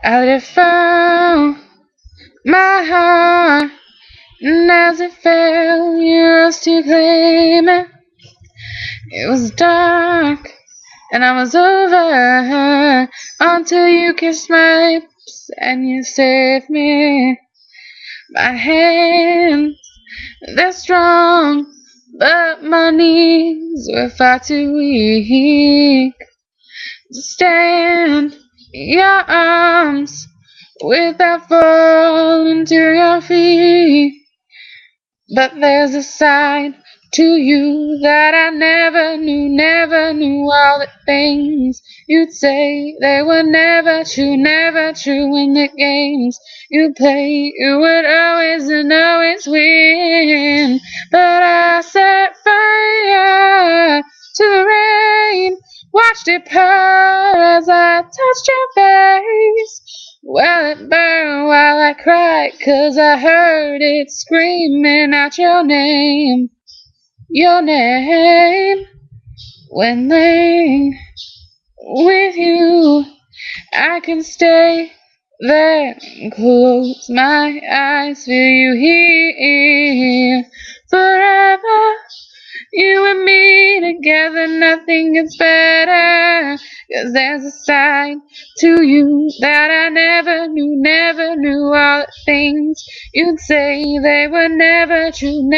I let it fall, my heart, and as it fell, you rose to claim it. It was dark, and I was over until you kissed my lips and you saved me. My hands, they're strong, but my knees were far too weak to stand in your arms without falling to your feet. But there's a side to you that I never knew all the things you'd say. They were never true in the games you play. You would always and always win. But I set fire to the rain, watched it pour as I touched your face. Well, it burned while I cried, 'cause I heard it screaming out your name. When laying with you, I can stay there and close my eyes, feel you here forever. You and me together, nothing gets better. 'Cause there's a side to you that I never knew all the things you'd say. They were never true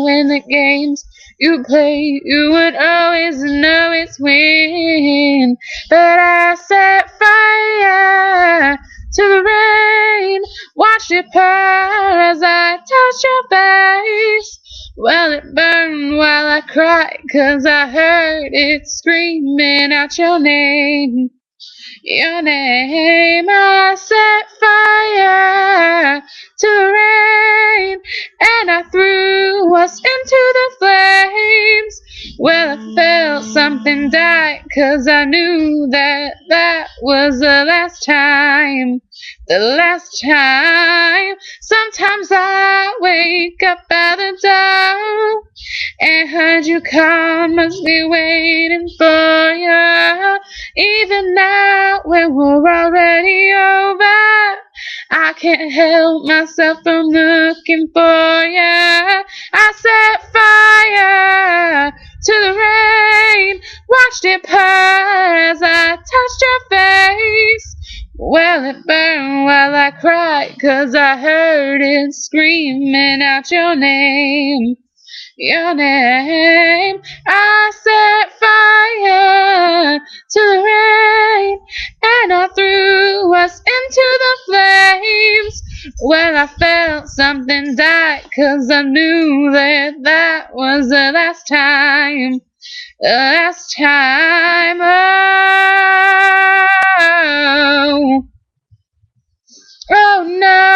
in the games you play. You would always and always win. But I set fire to the rain, watched it pour as I touched your face. Well, it burned while I cried, 'cause I heard it screaming out your name. I set fire to the rain, and I threw us into the flames. Well, I felt something die, 'cause I knew that was the last time. Sometimes I wake up at the door and heard you call, must be waiting for you. Even now when we're already over, I can't help myself from looking for you. I set fire to the rain, watched it pour as I touched your face. Well, it burned while I cried, 'cause I heard it screaming out your name. I set fire to the rain, and I threw us into the flames. Well, I felt something die, 'cause I knew that was the last time. Oh, oh no.